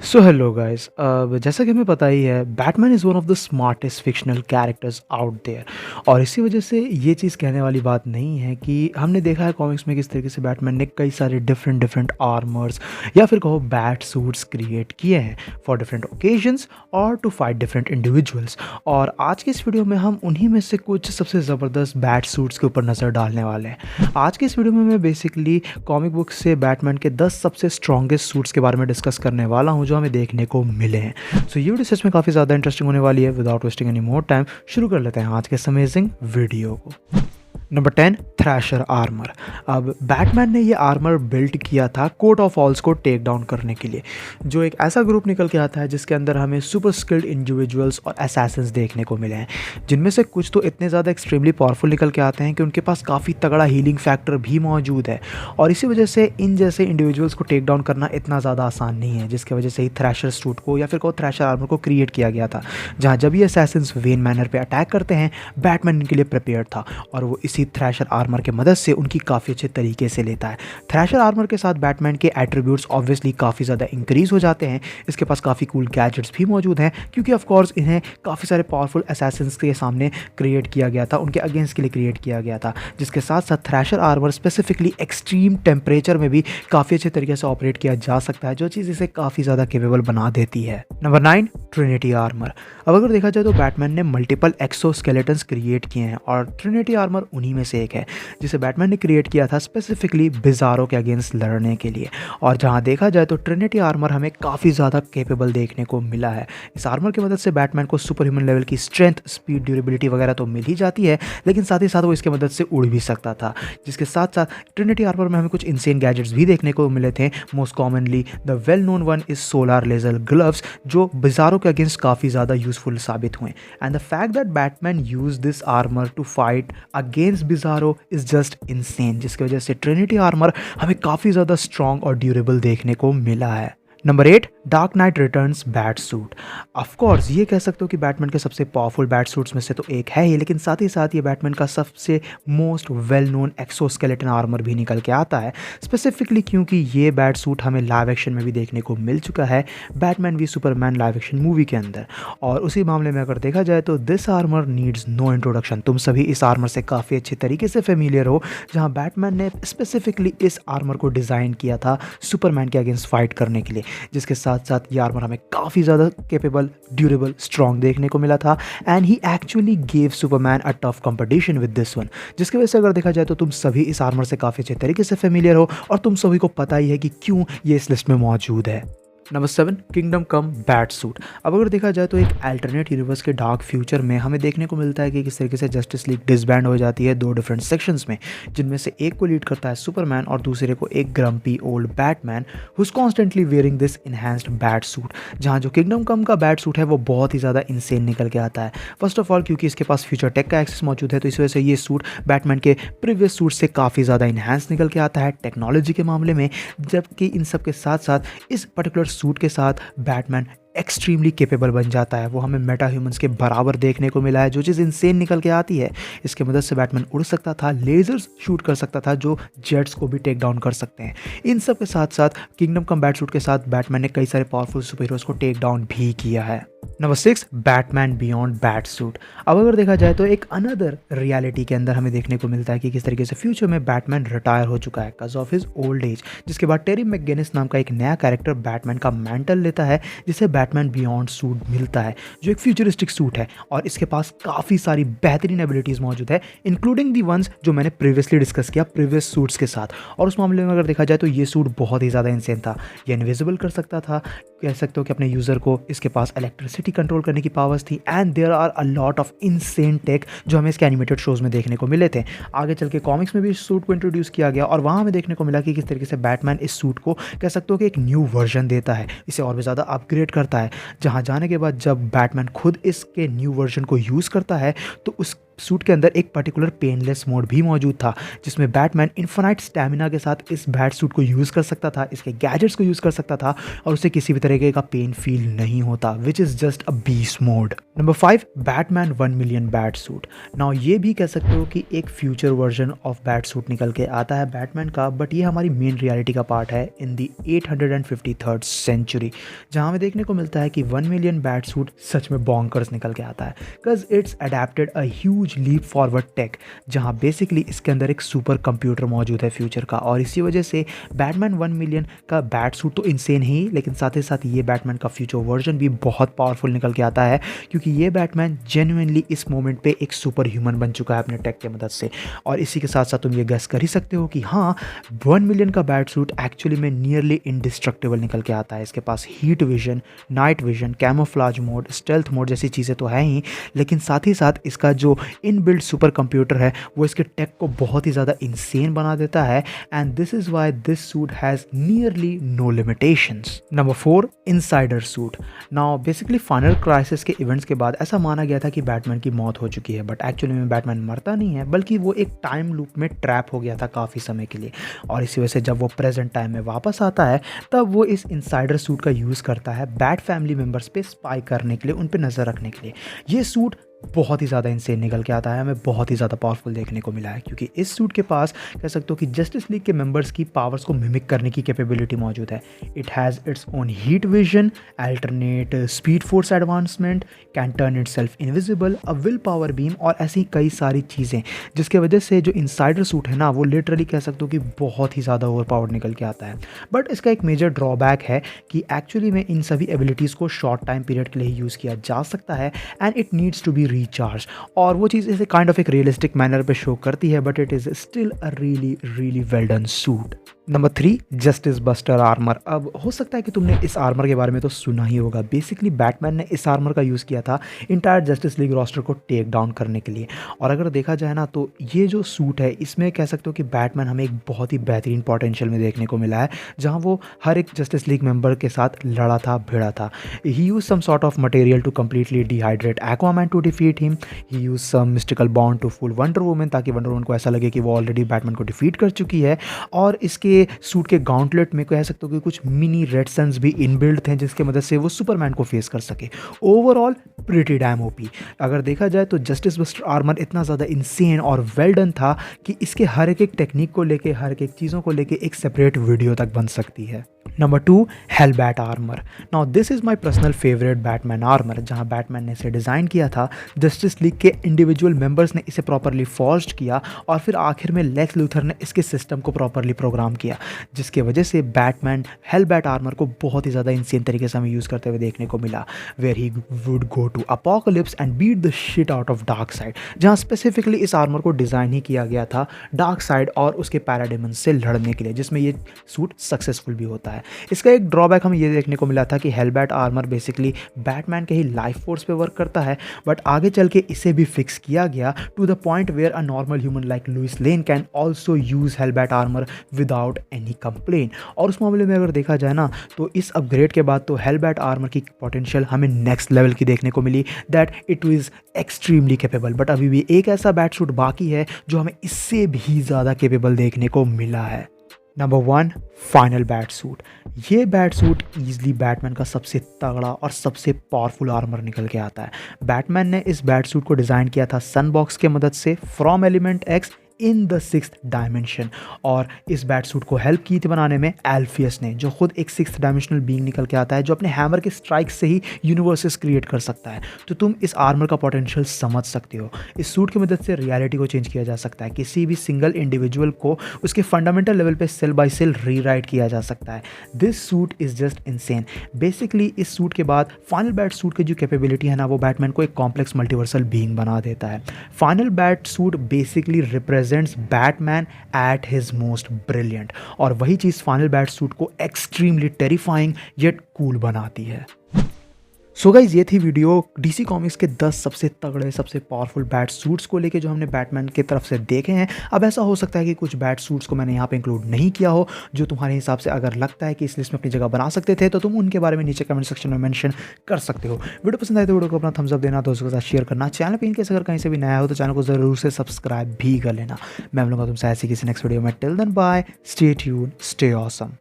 So hello guys. जैसा कि हमें पता ही है, Batman is one of the smartest fictional characters out there. और इसी वजह से ये चीज़ कहने वाली बात नहीं है कि हमने देखा है कॉमिक्स में किस तरीके से बैटमैन ने कई सारे डिफरेंट डिफरेंट आर्मर्स या फिर कहो बैट सूट्स क्रिएट किए हैं फॉर डिफरेंट ओकेजन्स और टू फाइट डिफरेंट इंडिविजुअल्स। और आज के इस वीडियो में हम उन्हीं में से कुछ सबसे ज़बरदस्त बैट सूट्स के ऊपर नज़र डालने वाले हैं। आज के इस वीडियो में मैं बेसिकली कॉमिक बुक से बैटमैन के 10 सबसे स्ट्रॉन्गेस्ट सूट्स के बारे में डिस्कस करने वाला हूं जो हमें देखने को मिले हैं। सो ये वीडियो सच में काफ़ी ज़्यादा इंटरेस्टिंग होने वाली है। Without wasting any more time शुरू कर लेते हैं आज के इस अमेजिंग वीडियो को। Number 10, thresher armour. अब बैटमैन ने ये आर्मर बिल्ड किया था कोर्ट ऑफ ऑल्स को टेक डाउन करने के लिए, जो एक ऐसा ग्रुप निकल के आता है जिसके अंदर हमें सुपर स्किल्ड इंडिविजुअल्स और असैसिन्स देखने को मिले हैं, जिनमें से कुछ तो इतने ज़्यादा एक्सट्रीमली पावरफुल निकल के आते हैं कि उनके पास काफ़ी तगड़ा हीलिंग फैक्टर भी मौजूद है। और इसी वजह से इन जैसे इंडिविजुअल्स को टेक डाउन करना इतना ज़्यादा आसान नहीं है, जिसकी वजह से ही थ्रैशर सूट को या फिर को थ्रैशर आर्मर को क्रिएट किया गया था, जहाँ जब ये असैसिन्स वेन मैनर पर अटैक करते हैं बैटमैन इनके लिए प्रिपेयर था और वो इसी थ्रैशर आर्मर की मदद से उनकी काफ़ी अच्छे तरीके से लेता है। थ्रैशर आर्मर के साथ बैटमैन के एट्रीब्यूट्स ऑब्वियसली काफ़ी ज़्यादा इंक्रीज हो जाते हैं। इसके पास काफ़ी कूल गैजेट्स भी मौजूद हैं, क्योंकि ऑफ कोर्स इन्हें काफ़ी सारे पावरफुल असैसिन्स के सामने क्रिएट किया गया था, उनके अगेंस्ट के लिए क्रिएट किया गया था। जिसके साथ साथ thresher armour specifically extreme temperature में भी काफ़ी अच्छे तरीके से ऑपरेट किया जा सकता है, जो चीज़ इसे काफ़ी ज़्यादा केपेबल बना देती है। Number 9, Trinity armour. अब अगर देखा जाए तो बैटमैन ने मल्टीपल एक्सोस्केलेटन्स क्रिएट किए हैं और ट्रिनिटी आर्मर उन्हीं में से एक है, जिसे बैटमैन ने क्रिएट किया था स्पेसिफिकली बिजारो के अगेंस्ट लड़ने के लिए। और जहां देखा जाए तो ट्रिनिटी आर्मर हमें काफ़ी ज़्यादा केपेबल देखने को मिला है। इस आर्मर की मदद से बैटमैन को सुपर ह्यूमन लेवल की स्ट्रेंथ, स्पीड, ड्यूरेबिलिटी वगैरह तो मिल ही जाती है, लेकिन साथ ही साथ वो इसके मदद से उड़ भी सकता था। जिसके साथ साथ ट्रिनिटी आर्मर में हमें कुछ इंसेन गैजेट्स भी देखने को मिले थे। Most commonly the well known one is solar laser gloves, जो बिजारो के अगेंस्ट काफ़ी ज़्यादा यूजफुल साबित हुए। And the fact that Batman use this armour to fight against Bizarro is just insane, जिसकी वजह से ट्रिनिटी आर्मर हमें काफ़ी ज़्यादा स्ट्रॉन्ग और ड्यूरेबल देखने को मिला है। Number 8, dark night returns bat suit. Of course ये कह सकते हो कि बैटमैन के सबसे पावरफुल बैट सूट्स में से तो एक है ही, लेकिन साथ ही साथ ये बैटमैन का सबसे most well known exoskeleton armour भी निकल के आता है, स्पेसिफिकली क्योंकि ये बैट सूट हमें लाइव एक्शन में भी देखने को मिल चुका है Batman v Superman live action movie के अंदर। और उसी मामले में अगर देखा जाए तो this armour needs no introduction. तुम सभी इस आर्मर से काफ़ी अच्छे तरीके से फेमिलियर हो, जहाँ बैटमैन ने स्पेसिफिकली इस आर्मर को डिज़ाइन किया था सुपरमैन के अगेंस्ट फाइट करने के लिए। जिसके साथ साथ ये आर्मर हमें काफ़ी ज़्यादा केपेबल, ड्यूरेबल, स्ट्रॉन्ग देखने को मिला था। And he actually gave Superman a tough competition with this one, जिसकी वजह से अगर देखा जाए तो तुम सभी इस आर्मर से काफ़ी अच्छे तरीके से फेमिलियर हो और तुम सभी को पता ही है कि क्यों ये इस लिस्ट में मौजूद है। नंबर 7, किंगडम कम बैट सूट। अब अगर देखा जाए तो एक अल्टरनेट यूनिवर्स के डार्क फ्यूचर में हमें देखने को मिलता है कि किस तरीके से जस्टिस लीग डिसबैंड हो जाती है दो डिफरेंट सेक्शंस में, जिनमें से एक को लीड करता है सुपरमैन और दूसरे को एक grumpy old Batman who is constantly wearing this enhanced bat suit. जहाँ जो किंगडम कम का बैट सूट है वो बहुत ही ज़्यादा इंसेन निकल के आता है। फर्स्ट ऑफ ऑल क्योंकि इसके पास फ्यूचर टेक का एक्सेस मौजूद है, तो इस वजह से ये सूट बैटमैन के प्रीवियस सूट से काफ़ी ज़्यादा इनहैंस निकल के आता है टेक्नोलॉजी के मामले में। जबकि इन सब के साथ साथ इस पर्टिकुलर सूट के साथ बैटमैन एक्सट्रीमली केपेबल बन जाता है। वो हमें मेटा ह्यूमंस के बराबर देखने को मिला है, जो चीज़ इंसेन निकल के आती है। इसके मदद से बैटमैन उड़ सकता था, लेजर्स शूट कर सकता था, जो जेट्स को भी टेक डाउन कर सकते हैं। इन सब के साथ साथ किंगडम कम बैट सूट के साथ बैटमैन ने कई सारे पावरफुल सुपर हीरोज को टेक डाउन भी किया है। Number 6, Batman beyond bat suit. अब अगर देखा जाए तो एक अनदर रियलिटी के अंदर हमें देखने को मिलता है कि किस तरीके से फ्यूचर में बैटमैन रिटायर हो चुका है because of his old age, जिसके बाद टेरी मैकगिनिस नाम का एक नया कैरेक्टर बैटमैन का मैंटल लेता है, जिसे बैटमैन बियॉन्ड सूट मिलता है, जो एक फ्यूचरिस्टिक सूट है और इसके पास काफ़ी सारी बेहतरीन एबिलिटीज़ मौजूद है, इंक्लूडिंग दी वंस जो मैंने प्रीवियसली डिस्कस किया प्रीवियस सूट्स के साथ। और उस मामले में अगर देखा जाए तो ये सूट बहुत ही ज़्यादा इंसेन था। ये इनविजिबल कर सकता था, कह सकते हो कि अपने यूज़र को, इसके पास इलेक्ट्रिसिटी कंट्रोल करने की पावर्स थी। And there are a lot of insane tech जो हमें इसके एनिमेटेड शोज में देखने को मिले थे। आगे चल के कॉमिक्स में भी इस सूट को इंट्रोड्यूस किया गया और वहाँ हमें देखने को मिला कि किस तरीके से बैटमैन इस सूट को, कह सकते हो कि एक न्यू वर्जन देता है, इसे और भी ज़्यादा अपग्रेड करता है। जहाँ जाने के बाद जब बैटमैन खुद इसके न्यू वर्जन को यूज़ करता है तो उस सूट के अंदर एक पर्टिकुलर पेनलेस मोड भी मौजूद था, जिसमें बैटमैन इन्फिनाइट स्टैमिना के साथ इस बैट सूट को यूज़ कर सकता था, इसके गैजेट्स को यूज़ कर सकता था और उसे किसी भी तरीके का पेन फील नहीं होता, which is just a beast mode. Number 5, Batman 1 million bat suit. Now ये भी कह सकते हो कि एक future version of bat suit निकल के आता है बैटमैन का, बट ये हमारी मेन रियलिटी का पार्ट है इन दी 853rd सेंचुरी, जहाँ हमें देखने को मिलता है कि 1 मिलियन बैट सूट सच में बॉन्कर्स निकल के आता है, because it's adapted a huge leap forward tech, जहाँ बेसिकली इसके अंदर एक सुपर कंप्यूटर मौजूद है फ्यूचर का, और इसी वजह से बैटमैन 1 मिलियन का बैट सूट तो इंसेन ही, लेकिन साथ ही साथ ये बैटमैन का फ्यूचर वर्जन भी बहुत पावरफुल निकल के आता है, क्योंकि ये बैटमैन जेन्युइनली इस मोमेंट पे एक सुपर ह्यूमन बन चुका है अपने टेक की मदद से। और इसी के साथ साथ तुम ये गेस कर ही सकते हो कि हाँ, 1 मिलियन का बैट सूट एक्चुअली में नियरली इंडिस्ट्रक्टिबल निकल के आता है। इसके पास heat vision, night vision, camouflage mode, stealth mode जैसी चीज़ें तो हैं ही, लेकिन साथ ही साथ इसका जो इनबिल्ट सुपर कंप्यूटर है वो इसके टेक को बहुत ही ज़्यादा इंसेन बना देता है, and this is why this suit has nearly no limitations. Number 4, insider suit. Now basically Final Crisis के इवेंट्स के बाद ऐसा माना गया था कि बैटमैन की मौत हो चुकी है, बट एक्चुअली में बैटमैन मरता नहीं है, बल्कि वो एक टाइम लूप में ट्रैप हो गया था काफ़ी समय के लिए, और इसी वजह से जब वो प्रेजेंट टाइम में वापस आता है तब वो इस इनसाइडर सूट का यूज़ करता है बैट फैमिली मेम्बर्स पे स्पाई करने के लिए, उन पे नज़र रखने के लिए। ये सूट बहुत ही ज़्यादा इंसेन निकल के आता है, हमें बहुत ही ज़्यादा पावरफुल देखने को मिला है, क्योंकि इस सूट के पास कह सकते हो कि जस्टिस लीग के मेंबर्स की पावर्स को मिमिक करने की कैपेबिलिटी मौजूद है। It has its own heat vision, alternate speed force advancement, can turn it self invisible, a will power beam और ऐसी कई सारी चीज़ें, जिसके वजह से जो इनसाइडर सूट है ना वो लिटरली कह सकते हो कि बहुत ही ज़्यादा ओवर पावर्ड निकल के आता है। बट इसका एक मेजर ड्रॉबैक है कि एक्चुअली में इन सभी एबिलिटीज़ को शॉर्ट टाइम पीरियड के लिए ही यूज़ किया जा सकता है, and it needs to be recharge, और वो चीज़ इसे काइंड ऑफ एक रियलिस्टिक मैनर पे शो करती है, but it is still a really really well done suit. Number 3, Justice Buster armour. अब हो सकता है कि तुमने इस आर्मर के बारे में तो सुना ही होगा। बेसिकली बैटमैन ने इस आर्मर का यूज़ किया था इंटायर जस्टिस लीग रोस्टर को टेक डाउन करने के लिए, और अगर देखा जाए ना तो ये जो सूट है इसमें कह सकते हो कि बैटमैन हमें एक बहुत ही बेहतरीन पोटेंशियल में देखने को मिला है, जहाँ वो हर एक जस्टिस लीग मेंबर के साथ लड़ा था, भिड़ा था। He use some sort of material to completely dehydrate Aquaman to defeat him, he use some mystical bond to fool Wonder Woman, ताकि वंडर वुमन को ऐसा लगे कि वो ऑलरेडी बैटमैन को डिफीट कर चुकी है, और इसके सूट के गाउंटलेट में कह सकते हो कि कुछ मिनी रेड सन्स भी इनबिल्ट थे, जिसके मदद से वो सुपरमैन को फेस कर सके। Overall pretty dam OP. अगर देखा जाए तो जस्टिस बस्टर आर्मर इतना ज़्यादा इंसेन और वेल डन था कि इसके हर एक टेक्निक को लेके, हर एक चीज़ों को लेके एक सेपरेट वीडियो तक बन सकती है। Number 2, Hellbat armour. Now this is my personal favourite Batman armour, जहाँ बैटमैन ने इसे डिज़ाइन किया था, जस्टिस लीग के इंडिविजुअल मेंबर्स ने इसे प्रॉपरली फॉर्ज्ड किया, और फिर आखिर में लेक्स लूथर ने इसके सिस्टम को प्रॉपरली प्रोग्राम किया, जिसके वजह से बैटमैन हेलबैट आर्मर को बहुत ही ज़्यादा इंसेन तरीके से हमें यूज़ करते हुए देखने को मिला, where he would go to Apokolips and beat the shit out of Darkseid, जहाँ स्पेसिफिकली इस आर्मर को डिज़ाइन ही किया गया था डार्क साइड और उसके पैराडेमन से लड़ने के लिए, जिसमें ये सूट सक्सेसफुल भी होता है। इसका एक ड्रॉबैक हमें ये देखने को मिला था कि हेलबैट आर्मर बेसिकली बैटमैन के ही लाइफ फोर्स पे वर्क करता है, बट आगे चल के इसे भी फिक्स किया गया to the point where a normal human like Lois Lane can also use Hellbat armour without any complain. और उस मामले में अगर देखा जाए ना तो इस अपग्रेड के बाद तो हेलबैट आर्मर की पोटेंशियल हमें नेक्स्ट लेवल की देखने को मिली, that it is extremely capable. But अभी भी एक ऐसा बैट सूट बाकी है जो हमें इससे भी ज़्यादा कैपेबल देखने को मिला है। Number 1, final bat suit. ये बैट सूट ईजिली बैटमैन का सबसे तगड़ा और सबसे पावरफुल आर्मर निकल के आता है। बैटमैन ने इस बैट सूट को डिज़ाइन किया था सनबॉक्स के मदद से from element x in the 6th dimension, और इस बैट सूट को हेल्प की थी बनाने में एल्फियस ने, जो खुद एक 6th डायमेंशनल बीइंग निकल के आता है, जो अपने हैमर के स्ट्राइक से ही यूनिवर्सेस क्रिएट कर सकता है। तो तुम इस आर्मर का पोटेंशियल समझ सकते हो। इस सूट की मदद से रियलिटी को चेंज किया जा सकता है, किसी भी सिंगल इंडिविजुअल को उसके फंडामेंटल लेवल पे सेल बाय सेल रीराइट किया जा सकता है। This suit is just insane. Basically इस सूट के बाद फाइनल बैट सूट की जो कैपेबिलिटी है ना, वो बैटमैन को एक कॉम्प्लेक्स मल्टीवर्सल बीइंग बना देता है। Final bat suit basically Batman at his most brilliant, और वही चीज़ फाइनल बैट सूट को एक्सट्रीमली टेरिफाइंग येट कूल बनाती है। सो गाइज़ ये थी वीडियो डीसी कॉमिक्स के 10 सबसे तगड़े, सबसे पावरफुल बैट सूट्स को लेके जो हमने बैटमैन की तरफ से देखे हैं। अब ऐसा हो सकता है कि कुछ बैट सूट्स को मैंने यहाँ पे इंक्लूड नहीं किया हो, जो तुम्हारे हिसाब से अगर लगता है कि इस लिस्ट में अपनी जगह बना सकते थे, तो तुम उनके बारे में नीचे कमेंट सेक्शन में मेंशन कर सकते हो। वीडियो पसंद आए तो वीडियो को अपना थम्स अप देना, दोस्तों के साथ शेयर करना। चैनल पे इनकेस अगर कहीं से भी नया हो तो चैनल को ज़रूर से सब्सक्राइब भी कर लेना। मैं मिलूंगा तुमसे ऐसी किसी नेक्स्ट वीडियो में। Till then bye, stay tuned, stay awesome.